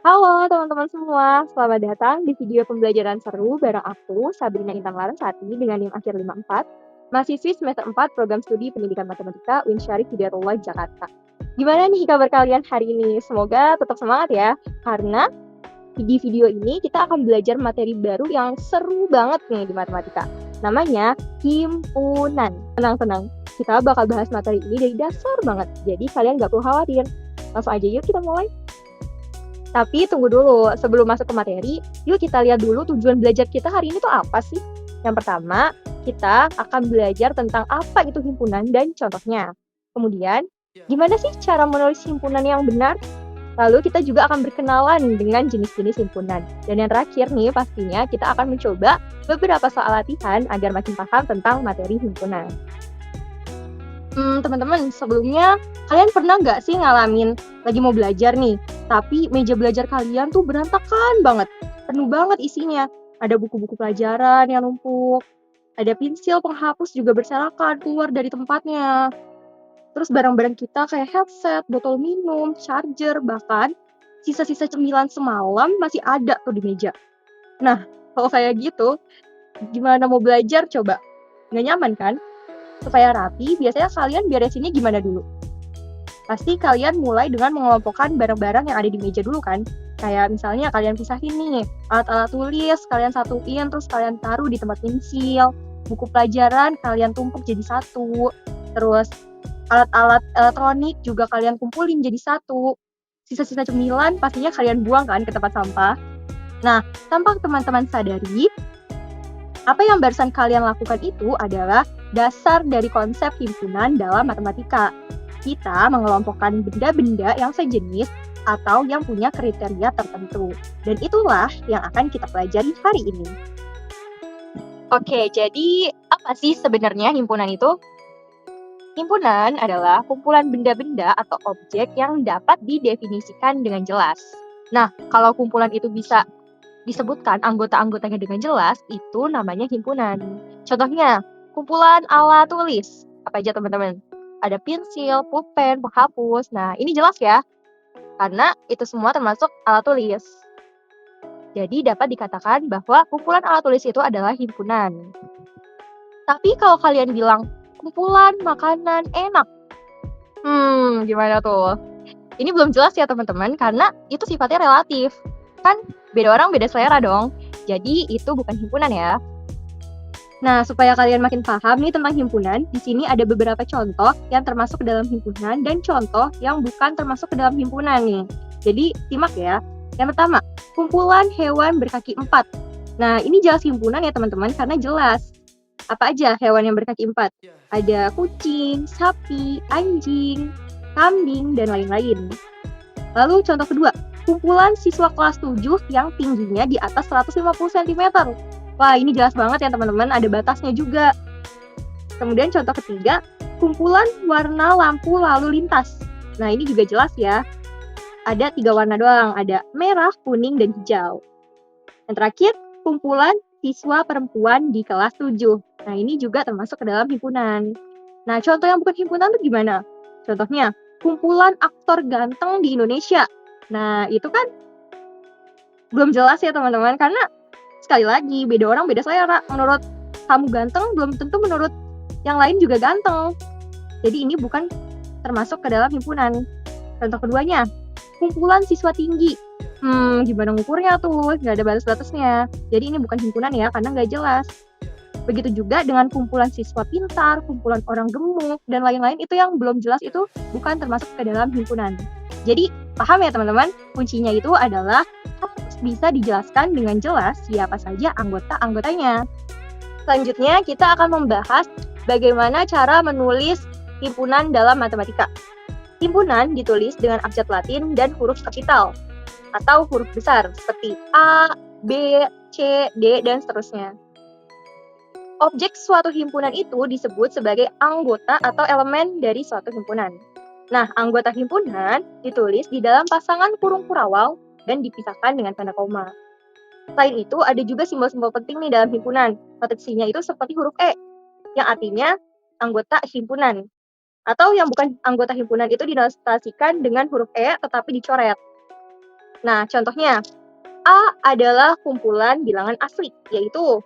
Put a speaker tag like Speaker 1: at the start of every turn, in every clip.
Speaker 1: Halo teman-teman semua, selamat datang di video pembelajaran seru bareng aku, Sabrina Intan Larasati dengan NIM akhir 54, mahasiswi semester 4 Program Studi Pendidikan Matematika UIN Syarif Hidayatullah Jakarta. Gimana nih kabar kalian hari ini? Semoga tetap semangat ya, karena di video ini kita akan belajar materi baru yang seru banget nih di matematika. Namanya himpunan. Tenang-tenang, kita bakal bahas materi ini dari dasar banget, jadi kalian gak perlu khawatir. Langsung aja yuk kita mulai. Tapi tunggu dulu, sebelum masuk ke materi, yuk kita lihat dulu tujuan belajar kita hari ini tuh apa sih? Yang pertama, kita akan belajar tentang apa itu himpunan dan contohnya. Kemudian, gimana sih cara menulis himpunan yang benar? Lalu kita juga akan berkenalan dengan jenis-jenis himpunan. Dan yang terakhir nih, pastinya kita akan mencoba beberapa soal latihan agar makin paham tentang materi himpunan. Teman-teman, sebelumnya kalian pernah nggak sih ngalamin lagi mau belajar nih, tapi meja belajar kalian tuh berantakan banget, penuh banget isinya. Ada buku-buku pelajaran yang numpuk, ada pensil penghapus juga berserakan keluar dari tempatnya. Terus barang-barang kita kayak headset, botol minum, charger, bahkan sisa-sisa cemilan semalam masih ada tuh di meja. Nah, kalau kayak gitu, gimana mau belajar coba? Nggak nyaman kan? Supaya rapi, biasanya kalian beresinnya gimana dulu? Pasti kalian mulai dengan mengelompokkan barang-barang yang ada di meja dulu kan? Kayak misalnya kalian pisahin nih, alat-alat tulis kalian satuin, terus kalian taruh di tempat pensil. Buku pelajaran kalian tumpuk jadi satu. Terus alat-alat elektronik juga kalian kumpulin jadi satu. Sisa-sisa cemilan pastinya kalian buang kan ke tempat sampah. Nah, tanpa teman-teman sadari, apa yang barusan kalian lakukan itu adalah dasar dari konsep himpunan dalam matematika. Kita mengelompokkan benda-benda yang sejenis atau yang punya kriteria tertentu. Dan itulah yang akan kita pelajari hari ini. Oke, jadi apa sih sebenarnya himpunan itu? Himpunan adalah kumpulan benda-benda atau objek yang dapat didefinisikan dengan jelas. Nah, kalau kumpulan itu bisa disebutkan anggota-anggotanya dengan jelas, itu namanya himpunan. Contohnya, kumpulan alat tulis. Apa aja teman-teman? Ada pensil, pulpen, penghapus. Nah, ini jelas ya, karena itu semua termasuk alat tulis. Jadi dapat dikatakan bahwa kumpulan alat tulis itu adalah himpunan. Tapi kalau kalian bilang, kumpulan makanan enak. Gimana tuh? Ini belum jelas ya teman-teman, karena itu sifatnya relatif. Kan beda orang beda selera dong. Jadi itu bukan himpunan ya. Nah, supaya kalian makin paham nih tentang himpunan, di sini ada beberapa contoh yang termasuk ke dalam himpunan dan contoh yang bukan termasuk ke dalam himpunan nih. Jadi, simak ya. Yang pertama, kumpulan hewan berkaki 4. Nah, ini jelas himpunan ya teman-teman karena jelas. Apa aja hewan yang berkaki 4? Ada kucing, sapi, anjing, kambing, dan lain-lain. Lalu contoh kedua, kumpulan siswa kelas 7 yang tingginya di atas 150 cm. Wah, ini jelas banget ya teman-teman, ada batasnya juga. Kemudian contoh ketiga, kumpulan warna lampu lalu lintas. Nah, ini juga jelas ya. Ada 3 warna doang, ada merah, kuning, dan hijau. Yang terakhir, kumpulan siswa perempuan di kelas 7. Nah, ini juga termasuk ke dalam himpunan. Nah, contoh yang bukan himpunan itu gimana? Contohnya, kumpulan aktor ganteng di Indonesia. Nah, itu kan belum jelas ya teman-teman, karena sekali lagi, beda orang beda selera. Menurut kamu ganteng, belum tentu menurut yang lain juga ganteng. Jadi ini bukan termasuk ke dalam himpunan. Contoh keduanya, kumpulan siswa tinggi. Gimana ngukurnya tuh? Nggak ada batas-batasnya. Jadi ini bukan himpunan ya, karena nggak jelas. Begitu juga dengan kumpulan siswa pintar, kumpulan orang gemuk, dan lain-lain itu yang belum jelas itu bukan termasuk ke dalam himpunan. Jadi paham ya teman-teman? Kuncinya itu adalah harus bisa dijelaskan dengan jelas siapa saja anggota-anggotanya. Selanjutnya kita akan membahas bagaimana cara menulis himpunan dalam matematika. Himpunan ditulis dengan abjad Latin dan huruf kapital atau huruf besar seperti A, B, C, D, dan seterusnya. Objek suatu himpunan itu disebut sebagai anggota atau elemen dari suatu himpunan. Nah, anggota himpunan ditulis di dalam pasangan kurung kurawal dan dipisahkan dengan tanda koma. Selain itu, ada juga simbol-simbol penting nih dalam himpunan. Notatasinya itu seperti huruf E, yang artinya anggota himpunan. Atau yang bukan anggota himpunan itu dinotasikan dengan huruf E tetapi dicoret. Nah, contohnya, A adalah kumpulan bilangan asli, yaitu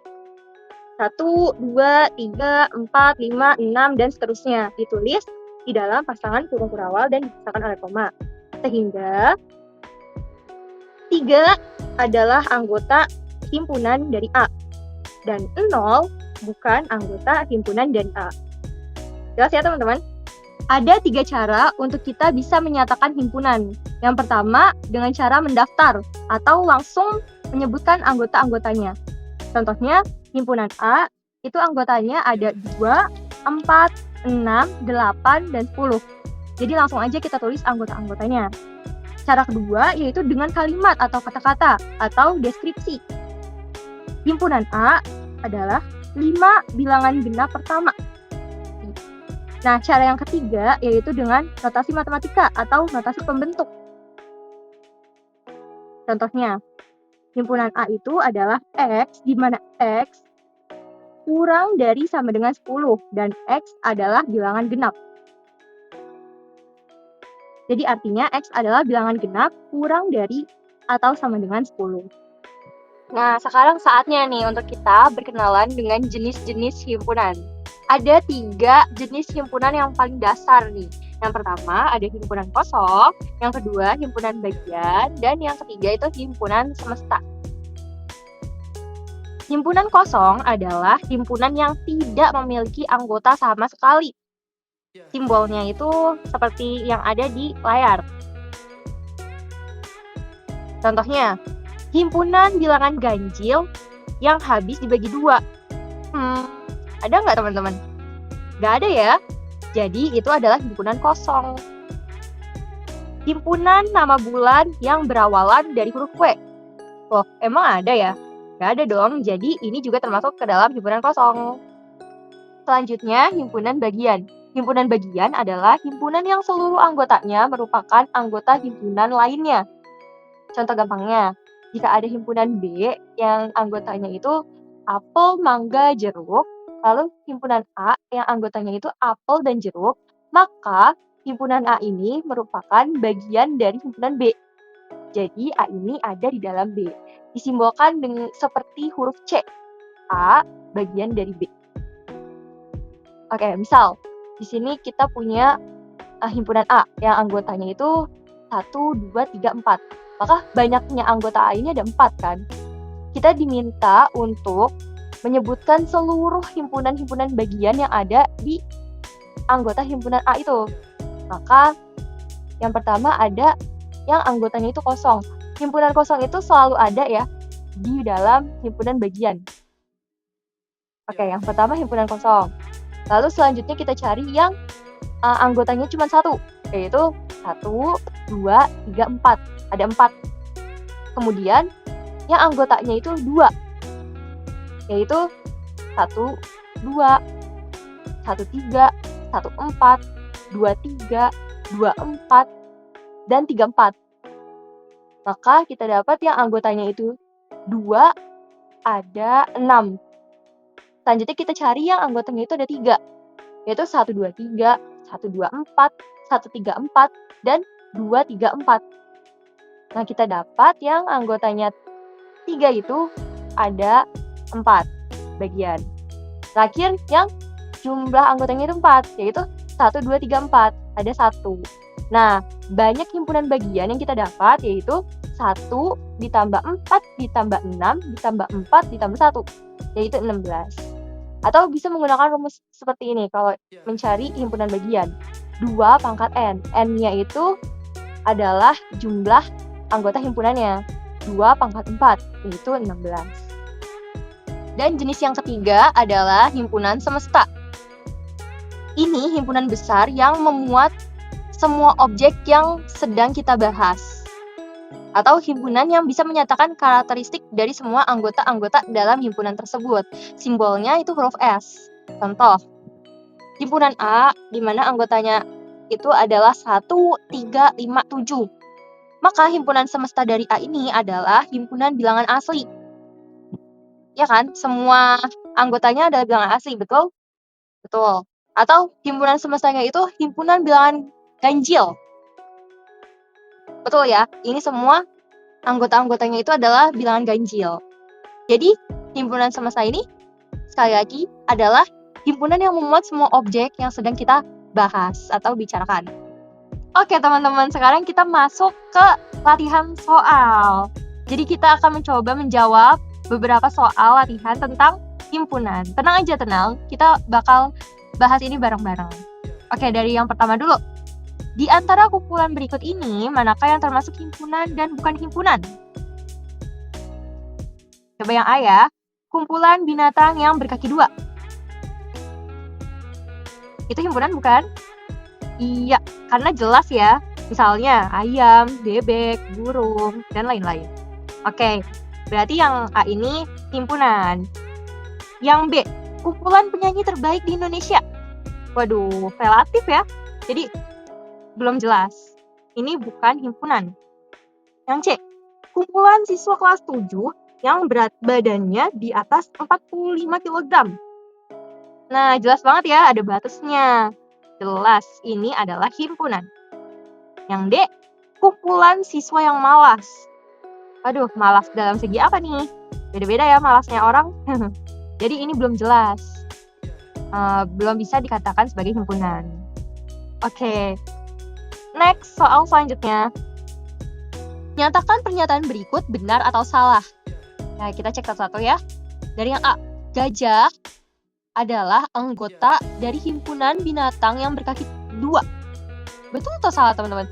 Speaker 1: 1, 2, 3, 4, 5, 6, dan seterusnya. Ditulis di dalam pasangan kurung kurawal dan dipisahkan oleh koma. Sehingga 3 adalah anggota himpunan dari A. Dan 0 bukan anggota himpunan dari A. Jelas ya teman-teman? Ada 3 cara untuk kita bisa menyatakan himpunan. Yang pertama, dengan cara mendaftar atau langsung menyebutkan anggota-anggotanya. Contohnya, himpunan A itu anggotanya ada 2, 4, 6, 8, dan 10. Jadi langsung aja kita tulis anggota-anggotanya. Cara kedua yaitu dengan kalimat atau kata-kata atau deskripsi. Himpunan A adalah 5 bilangan genap pertama. Nah, cara yang ketiga yaitu dengan notasi matematika atau notasi pembentuk. Contohnya, himpunan A itu adalah X, di mana X kurang dari sama dengan 10, dan X adalah bilangan genap. Jadi artinya X adalah bilangan genap kurang dari atau sama dengan 10. Nah, sekarang saatnya nih untuk kita berkenalan dengan jenis-jenis himpunan. Ada 3 jenis himpunan yang paling dasar nih. Yang pertama ada himpunan kosong, yang kedua himpunan bagian, dan yang ketiga itu himpunan semesta. Himpunan kosong adalah himpunan yang tidak memiliki anggota sama sekali. Simbolnya itu seperti yang ada di layar. Contohnya, himpunan bilangan ganjil yang habis dibagi 2. Ada nggak teman-teman? Nggak ada ya? Jadi itu adalah himpunan kosong. Himpunan nama bulan yang berawalan dari huruf W. Loh, emang ada ya? Nggak ada dong, jadi ini juga termasuk ke dalam himpunan kosong. Selanjutnya, himpunan bagian. Himpunan bagian adalah himpunan yang seluruh anggotanya merupakan anggota himpunan lainnya. Contoh gampangnya, jika ada himpunan B yang anggotanya itu apel, mangga, jeruk, lalu himpunan A yang anggotanya itu apel dan jeruk, maka himpunan A ini merupakan bagian dari himpunan B. Jadi A ini ada di dalam B. Disimbolkan dengan seperti huruf C. A bagian dari B. Oke, misal di sini kita punya himpunan A yang anggotanya itu 1, 2, 3, 4. Maka banyaknya anggota A ini ada 4 kan. Kita diminta untuk menyebutkan seluruh himpunan-himpunan bagian yang ada di anggota himpunan A itu. Maka yang pertama ada yang anggotanya itu kosong. Himpunan kosong itu selalu ada ya di dalam himpunan bagian. Oke, yang pertama himpunan kosong. Lalu selanjutnya kita cari yang anggotanya cuma 1, yaitu 1, 2, 3, 4. Ada 4. Kemudian yang anggotanya itu 2, yaitu 1, 2, 1, 3, 1, 4, 2, 3, 2, 4, dan 3, 4. Maka kita dapat yang anggotanya itu 2, ada 6. Selanjutnya kita cari yang anggotanya itu ada 3, yaitu 1, 2, 3, 1, 2, 4, 1, 3, 4, dan 2, 3, 4. Nah, kita dapat yang anggotanya 3 itu ada 4 bagian. Terakhir yang jumlah anggotanya itu 4, yaitu 1, 2, 3, 4. Ada 1. Nah, banyak himpunan bagian yang kita dapat yaitu 1 ditambah 4 ditambah 6 ditambah 4 ditambah 1, yaitu 16. Atau bisa menggunakan rumus seperti ini kalau mencari himpunan bagian. 2 pangkat N. N-nya itu adalah jumlah anggota himpunannya. 2 pangkat 4, yaitu 16. Dan jenis yang ketiga adalah himpunan semesta. Ini himpunan besar yang memuat semua objek yang sedang kita bahas. Atau himpunan yang bisa menyatakan karakteristik dari semua anggota-anggota dalam himpunan tersebut. Simbolnya itu huruf S. Contoh, himpunan A, di mana anggotanya itu adalah 1, 3, 5, 7. Maka himpunan semesta dari A ini adalah himpunan bilangan asli. Ya kan? Semua anggotanya adalah bilangan asli, betul? Betul. Atau himpunan semestanya itu himpunan bilangan ganjil. Betul ya? Ini semua Anggota-anggotanya itu adalah bilangan ganjil. Jadi, himpunan semesta ini sekali lagi adalah himpunan yang memuat semua objek yang sedang kita bahas atau bicarakan. Oke teman-teman, sekarang kita masuk ke latihan soal. Jadi kita akan mencoba menjawab beberapa soal latihan tentang himpunan. Tenang aja, tenang. Kita bakal bahas ini bareng-bareng. Oke, dari yang pertama dulu. Di antara kumpulan berikut ini, manakah yang termasuk himpunan dan bukan himpunan? Coba yang A ya. Kumpulan binatang yang berkaki dua. Itu himpunan bukan? Iya, karena jelas ya. Misalnya ayam, bebek, burung, dan lain-lain. Oke, berarti yang A ini himpunan. Yang B, kumpulan penyanyi terbaik di Indonesia. Waduh, relatif ya. Jadi, belum jelas. Ini bukan himpunan. Yang C, kumpulan siswa kelas 7 yang berat badannya di atas 45 kg. Nah, jelas banget ya, ada batasnya. Jelas, ini adalah himpunan. Yang D, kumpulan siswa yang malas. Aduh, malas dalam segi apa nih? Beda-beda ya malasnya orang. Jadi ini belum jelas. Belum bisa dikatakan sebagai himpunan. Oke. Next, soal selanjutnya. Nyatakan pernyataan berikut benar atau salah. Nah, kita cek satu-satu ya. Dari yang A, gajah adalah anggota dari himpunan binatang yang berkaki dua. Betul atau salah teman-teman?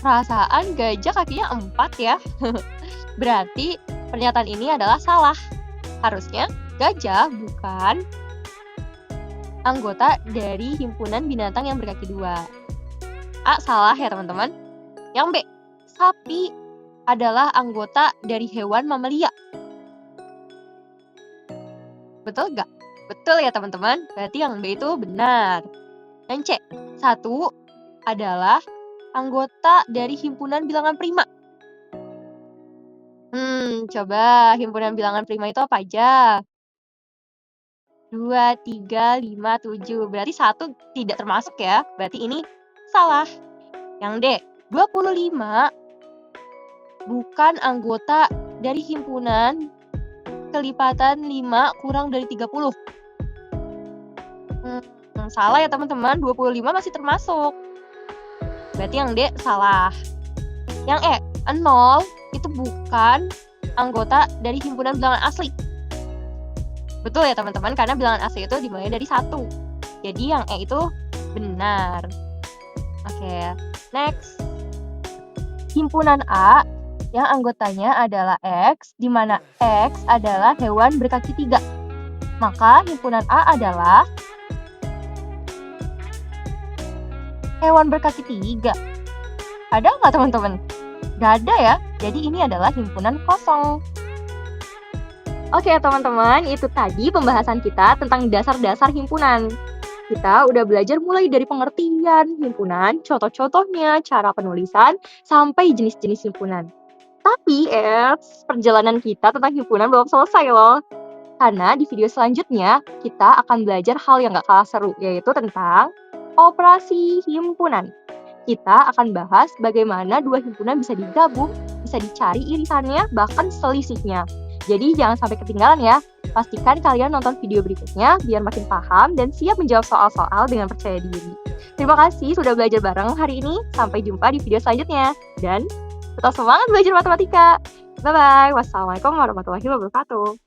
Speaker 1: Perasaan gajah kakinya 4 ya. Berarti pernyataan ini adalah salah. Harusnya gajah bukan anggota dari himpunan binatang yang berkaki dua. A, salah ya teman-teman. Yang B, sapi adalah anggota dari hewan mamalia. Betul nggak? Betul ya teman-teman. Berarti yang B itu benar. Yang C, satu adalah anggota dari himpunan bilangan prima. Coba himpunan bilangan prima itu apa aja? 2, 3, 5, 7. Berarti 1 tidak termasuk ya. Berarti ini salah. Yang D, 25 bukan anggota dari himpunan kelipatan 5 kurang dari 30. Salah ya teman-teman, 25 masih termasuk. Berarti yang D salah. Yang E, 0 itu bukan anggota dari himpunan bilangan asli. Betul ya teman-teman, karena bilangan asli itu dimulai dari 1. Jadi yang E itu benar. Oke, next. Himpunan A yang anggotanya adalah X, di mana X adalah hewan berkaki 3. Maka himpunan A adalah hewan berkaki 3. Ada nggak teman-teman? Nggak ada ya, jadi ini adalah himpunan kosong. Oke teman-teman, itu tadi pembahasan kita tentang dasar-dasar himpunan. Kita udah belajar mulai dari pengertian himpunan, contoh-contohnya, cara penulisan, sampai jenis-jenis himpunan. Tapi, perjalanan kita tentang himpunan belum selesai loh. Karena di video selanjutnya, kita akan belajar hal yang gak kalah seru, yaitu tentang operasi himpunan. Kita akan bahas bagaimana dua himpunan bisa digabung, bisa dicari irisannya, bahkan selisihnya. Jadi jangan sampai ketinggalan ya. Pastikan kalian nonton video berikutnya biar makin paham dan siap menjawab soal-soal dengan percaya diri. Terima kasih sudah belajar bareng hari ini. Sampai jumpa di video selanjutnya. Dan tetap semangat belajar matematika. Bye-bye. Wassalamualaikum warahmatullahi wabarakatuh.